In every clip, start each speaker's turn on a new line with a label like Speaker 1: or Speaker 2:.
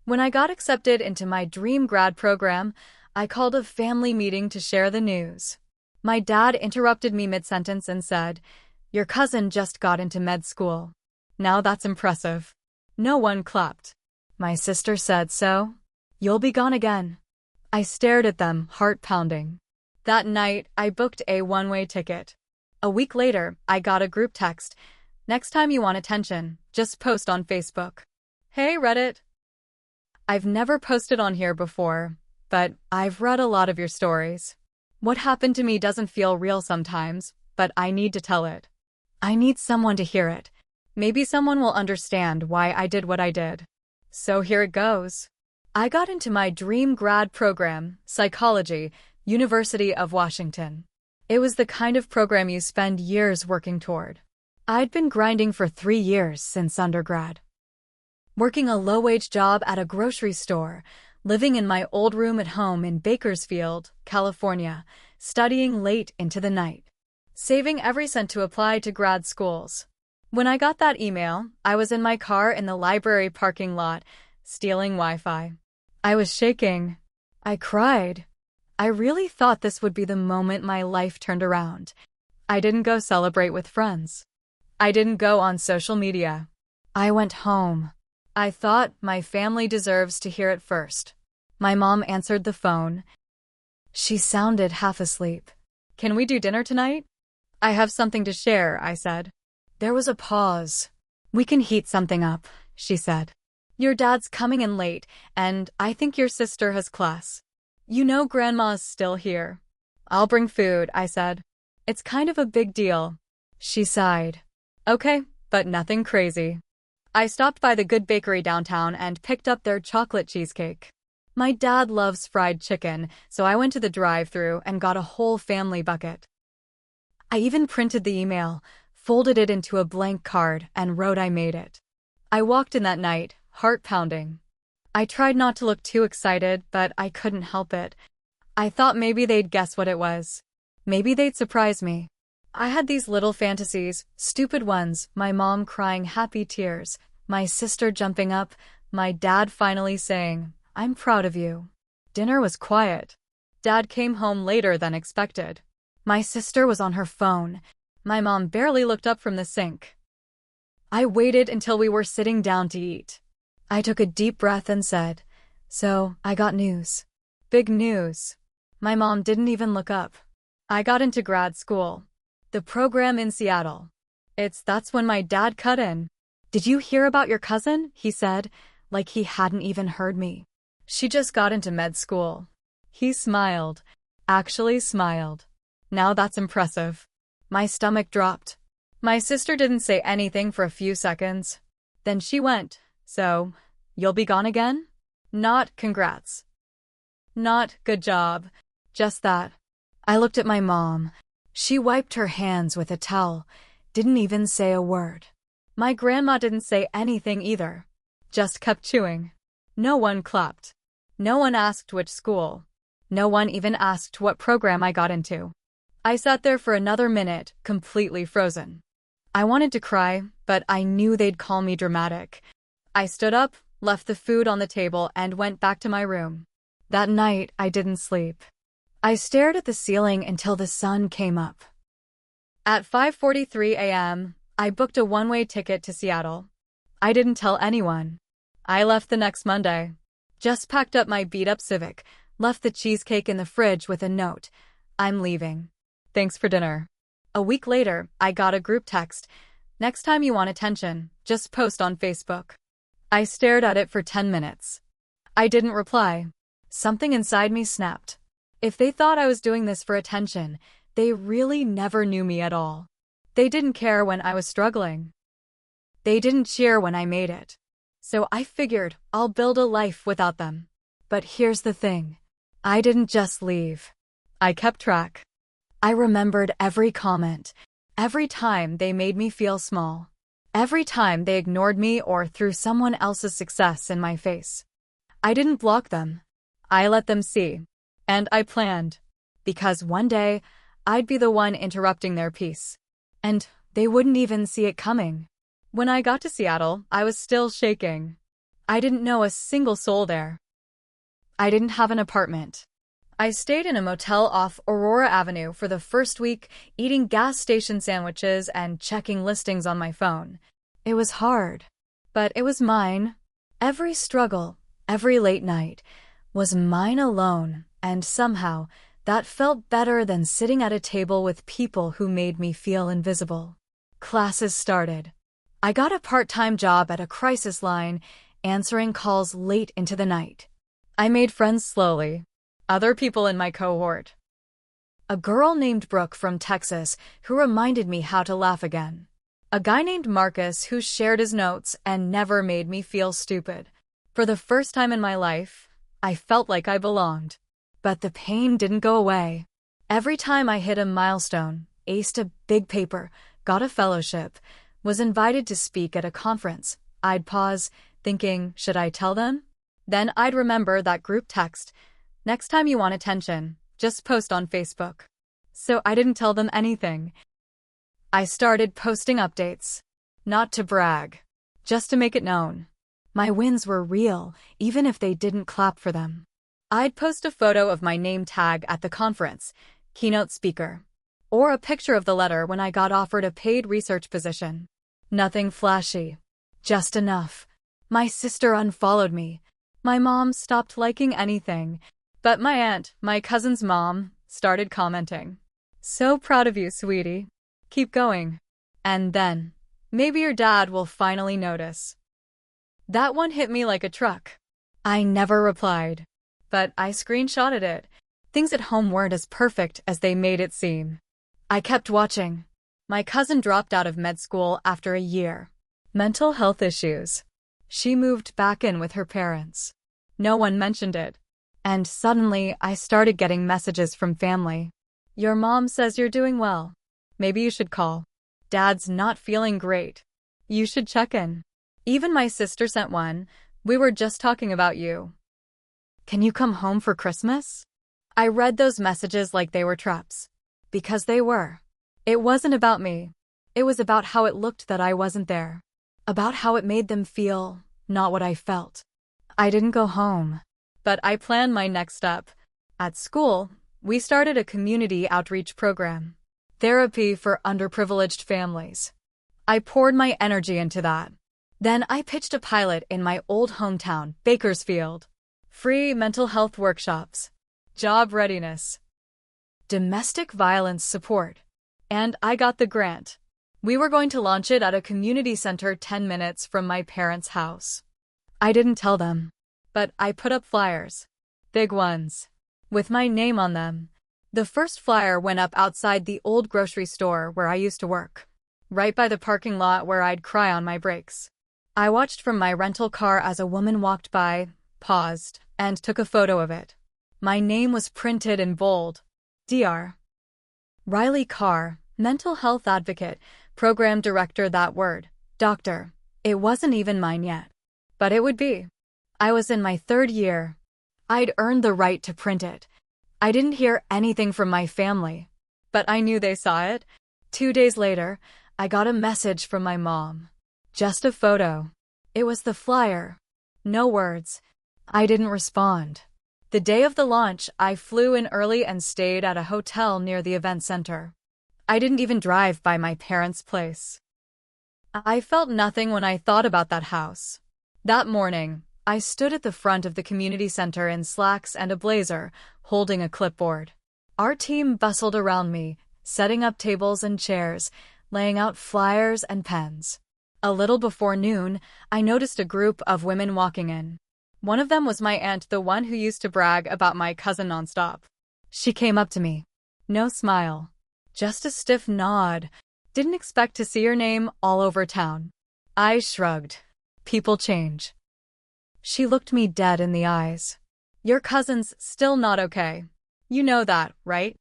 Speaker 1: When I got accepted into my dream grad program, I called a family meeting to share the news. My dad interrupted me mid-sentence and said, "Your cousin just got into med school. Now that's impressive." No one clapped. My sister said, "So? You'll be gone again." I stared at them, heart pounding. That night, I booked a one-way ticket. A week later, I got a group text. "Next time you want attention, just post on Facebook." Hey, Reddit. I've never posted on here before, but I've read a lot of your stories. What happened to me doesn't feel real sometimes, but I need to tell it. I need someone to hear it. Maybe someone will understand why I did what I did. So here it goes. I got into my dream grad program, psychology, University of Washington. It was the kind of program you spend years working toward. I'd been grinding for 3 years since undergrad. Working a low-wage job at a grocery store, living in my old room at home in Bakersfield, California, studying late into the night, saving every cent to apply to grad schools. When I got that email, I was in my car in the library parking lot, stealing Wi-Fi. I was shaking. I cried. I really thought this would be the moment my life turned around. I didn't go celebrate with friends. I didn't go on social media. I went home. I thought my family deserves to hear it first. My mom answered the phone. She sounded half asleep. "Can we do dinner tonight?" "I have something to share," I said. There was a pause. "We can heat something up," she said. "Your dad's coming in late, and I think your sister has class. You know Grandma's still here." "I'll bring food," I said. "It's kind of a big deal." She sighed. "Okay, but nothing crazy." I stopped by the Good Bakery downtown and picked up their chocolate cheesecake. My dad loves fried chicken, so I went to the drive-thru and got a whole family bucket. I even printed the email, folded it into a blank card, and wrote I made it. I walked in that night, heart pounding. I tried not to look too excited, but I couldn't help it. I thought maybe they'd guess what it was. Maybe they'd surprise me. I had these little fantasies, stupid ones, my mom crying happy tears, my sister jumping up, my dad finally saying, "I'm proud of you." Dinner was quiet. Dad came home later than expected. My sister was on her phone. My mom barely looked up from the sink. I waited until we were sitting down to eat. I took a deep breath and said, "So, I got news." Big news. My mom didn't even look up. I got into grad school. The program in Seattle. That's when my dad cut in. "Did you hear about your cousin?" he said, like he hadn't even heard me. "She just got into med school." He smiled. Actually smiled. Now that's impressive. My stomach dropped. My sister didn't say anything for a few seconds. Then she went, "So, you'll be gone again?" Not congrats. Not good job. Just that. I looked at my mom. She wiped her hands with a towel, didn't even say a word. My grandma didn't say anything either. Just kept chewing. No one clapped. No one asked which school. No one even asked what program I got into. I sat there for another minute, completely frozen. I wanted to cry, but I knew they'd call me dramatic. I stood up, left the food on the table, and went back to my room. That night, I didn't sleep. I stared at the ceiling until the sun came up. At 5:43 a.m., I booked a one-way ticket to Seattle. I didn't tell anyone. I left the next Monday. Just packed up my beat-up Civic, left the cheesecake in the fridge with a note. "I'm leaving. Thanks for dinner." A week later, I got a group text. "Next time you want attention, just post on Facebook." I stared at it for 10 minutes. I didn't reply. Something inside me snapped. If they thought I was doing this for attention, they really never knew me at all. They didn't care when I was struggling. They didn't cheer when I made it. So I figured I'll build a life without them. But here's the thing. I didn't just leave. I kept track. I remembered every comment, every time they made me feel small, every time they ignored me or threw someone else's success in my face. I didn't block them. I let them see. And I planned. Because one day, I'd be the one interrupting their peace. And they wouldn't even see it coming. When I got to Seattle, I was still shaking. I didn't know a single soul there. I didn't have an apartment. I stayed in a motel off Aurora Avenue for the first week, eating gas station sandwiches and checking listings on my phone. It was hard, but it was mine. Every struggle, every late night, was mine alone, and somehow that felt better than sitting at a table with people who made me feel invisible. Classes started. I got a part-time job at a crisis line, answering calls late into the night. I made friends slowly. Other people in my cohort. A girl named Brooke from Texas who reminded me how to laugh again. A guy named Marcus who shared his notes and never made me feel stupid. For the first time in my life, I felt like I belonged. But the pain didn't go away. Every time I hit a milestone, aced a big paper, got a fellowship, was invited to speak at a conference, I'd pause, thinking, should I tell them? Then I'd remember that group text, next time you want attention, just post on Facebook. So I didn't tell them anything. I started posting updates. Not to brag, just to make it known. My wins were real, even if they didn't clap for them. I'd post a photo of my name tag at the conference, keynote speaker, or a picture of the letter when I got offered a paid research position. Nothing flashy, just enough. My sister unfollowed me. My mom stopped liking anything. But my aunt, my cousin's mom, started commenting. So proud of you, sweetie. Keep going. And then, maybe your dad will finally notice. That one hit me like a truck. I never replied. But I screenshotted it. Things at home weren't as perfect as they made it seem. I kept watching. My cousin dropped out of med school after a year. Mental health issues. She moved back in with her parents. No one mentioned it. And suddenly, I started getting messages from family. Your mom says you're doing well. Maybe you should call. Dad's not feeling great. You should check in. Even my sister sent one. We were just talking about you. Can you come home for Christmas? I read those messages like they were traps. Because they were. It wasn't about me. It was about how it looked that I wasn't there. About how it made them feel, not what I felt. I didn't go home. But I planned my next step. At school, we started a community outreach program. Therapy for underprivileged families. I poured my energy into that. Then I pitched a pilot in my old hometown, Bakersfield. Free mental health workshops. Job readiness. Domestic violence support. And I got the grant. We were going to launch it at a community center 10 minutes from my parents' house. I didn't tell them. But I put up flyers. Big ones. With my name on them. The first flyer went up outside the old grocery store where I used to work. Right by the parking lot where I'd cry on my breaks. I watched from my rental car as a woman walked by, paused, and took a photo of it. My name was printed in bold. Dr. Riley Carr, mental health advocate, program director. That word, doctor. It wasn't even mine yet. But it would be. I was in my 3rd year. I'd earned the right to print it. I didn't hear anything from my family. But I knew they saw it. 2 days later, I got a message from my mom. Just a photo. It was the flyer. No words. I didn't respond. The day of the launch, I flew in early and stayed at a hotel near the event center. I didn't even drive by my parents' place. I felt nothing when I thought about that house. That morning, I stood at the front of the community center in slacks and a blazer, holding a clipboard. Our team bustled around me, setting up tables and chairs, laying out flyers and pens. A little before noon, I noticed a group of women walking in. One of them was my aunt, the one who used to brag about my cousin nonstop. She came up to me. No smile. Just a stiff nod. Didn't expect to see your name all over town. I shrugged. People change. She looked me dead in the eyes. Your cousin's still not okay. You know that, right?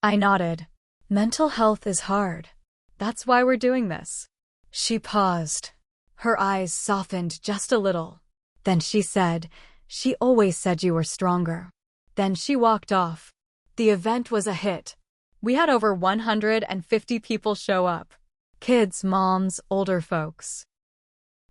Speaker 1: I nodded. Mental health is hard. That's why we're doing this. She paused. Her eyes softened just a little. Then she said, she always said you were stronger. Then she walked off. The event was a hit. We had over 150 people show up. Kids, moms, older folks.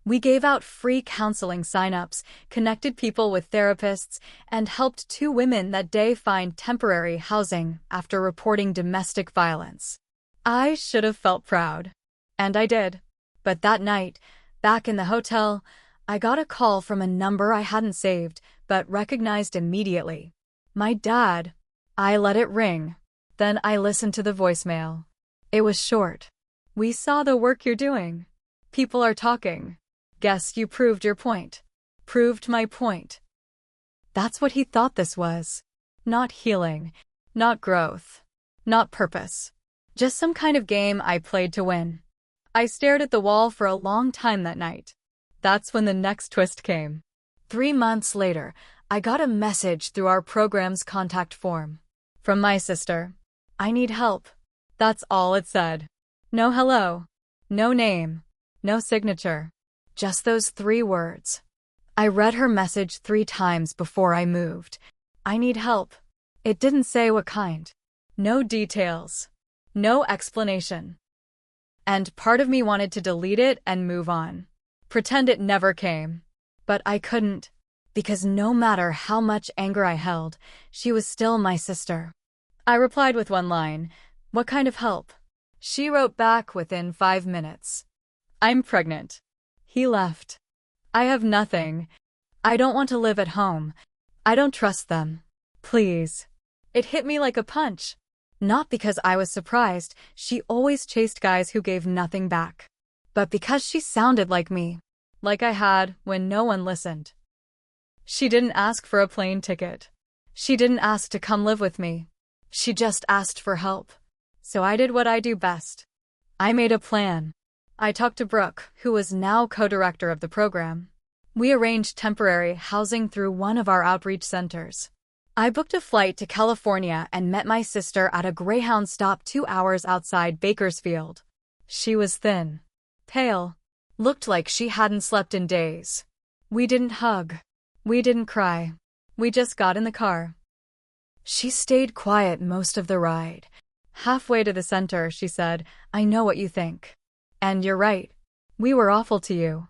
Speaker 1: We gave out free counseling signups, connected people with therapists, and helped 2 women that day find temporary housing after reporting domestic violence. I should have felt proud. And I did. But that night, back in the hotel, I got a call from a number I hadn't saved, but recognized immediately. My dad. I let it ring. Then I listened to the voicemail. It was short. "We saw the work you're doing. People are talking. Guess you proved your point." Proved my point. That's what he thought this was. Not healing. Not growth. Not purpose. Just some kind of game I played to win. I stared at the wall for a long time that night. That's when the next twist came. 3 months later, I got a message through our program's contact form. From my sister. "I need help." That's all it said. No hello. No name. No signature. Just those 3 words. I read her message 3 times before I moved. "I need help." It didn't say what kind. No details. No explanation. And part of me wanted to delete it and move on. Pretend it never came. But I couldn't. Because no matter how much anger I held, she was still my sister. I replied with 1 line. "What kind of help?" She wrote back within 5 minutes. "I'm pregnant." He left. "I have nothing. I don't want to live at home. I don't trust them. Please." It hit me like a punch. Not because I was surprised, she always chased guys who gave nothing back. But because she sounded like me. Like I had when no one listened. She didn't ask for a plane ticket. She didn't ask to come live with me. She just asked for help. So I did what I do best. I made a plan. I talked to Brooke, who was now co-director of the program. We arranged temporary housing through one of our outreach centers. I booked a flight to California and met my sister at a Greyhound stop 2 hours outside Bakersfield. She was thin. Pale. Looked like she hadn't slept in days. We didn't hug. We didn't cry. We just got in the car. She stayed quiet most of the ride. Halfway to the center, she said, "I know what you think. And you're right. We were awful to you."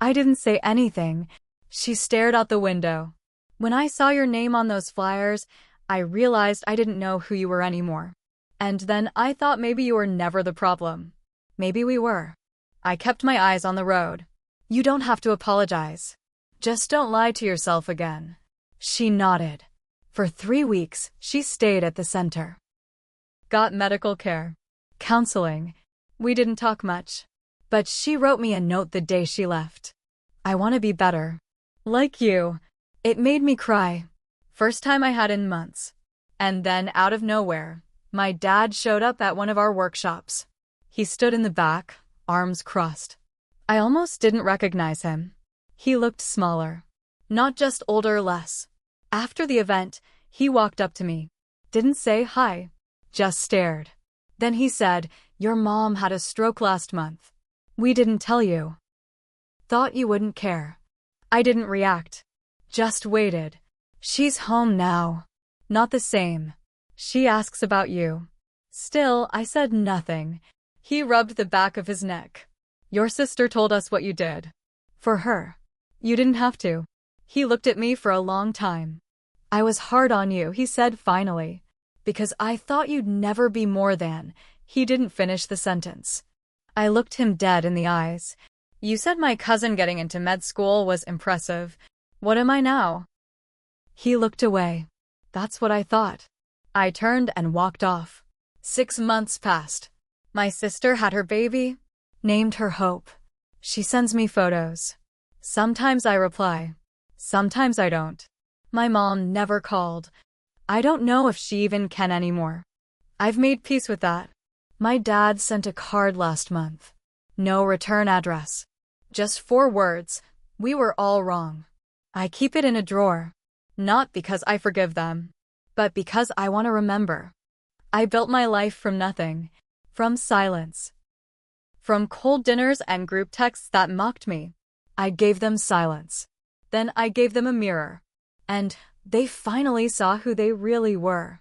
Speaker 1: I didn't say anything. She stared out the window. "When I saw your name on those flyers, I realized I didn't know who you were anymore. And then I thought maybe you were never the problem. Maybe we were." I kept my eyes on the road. "You don't have to apologize. Just don't lie to yourself again." She nodded. For 3 weeks, she stayed at the center. Got medical care. Counseling. We didn't talk much. But she wrote me a note the day she left. "I want to be better. Like you." It made me cry. First time I had in months. And then, out of nowhere, my dad showed up at one of our workshops. He stood in the back, arms crossed. I almost didn't recognize him. He looked smaller. Not just older, less. After the event, he walked up to me. Didn't say hi. Just stared. Then he said, "Your mom had a stroke last month. We didn't tell you. Thought you wouldn't care." I didn't react. Just waited. "She's home now. Not the same. She asks about you." Still, I said nothing. He rubbed the back of his neck. "Your sister told us what you did. For her. You didn't have to." He looked at me for a long time. "I was hard on you," he said finally. "Because I thought you'd never be more than." He didn't finish the sentence. I looked him dead in the eyes. "You said my cousin getting into med school was impressive. What am I now?" He looked away. That's what I thought. I turned and walked off. 6 months passed. My sister had her baby. Named her Hope. She sends me photos. Sometimes I reply. Sometimes I don't. My mom never called. I don't know if she even can anymore. I've made peace with that. My dad sent a card last month. No return address. Just 4 words. "We were all wrong." I keep it in a drawer. Not because I forgive them, but because I want to remember. I built my life from nothing. From silence. From cold dinners and group texts that mocked me. I gave them silence. Then I gave them a mirror. And they finally saw who they really were.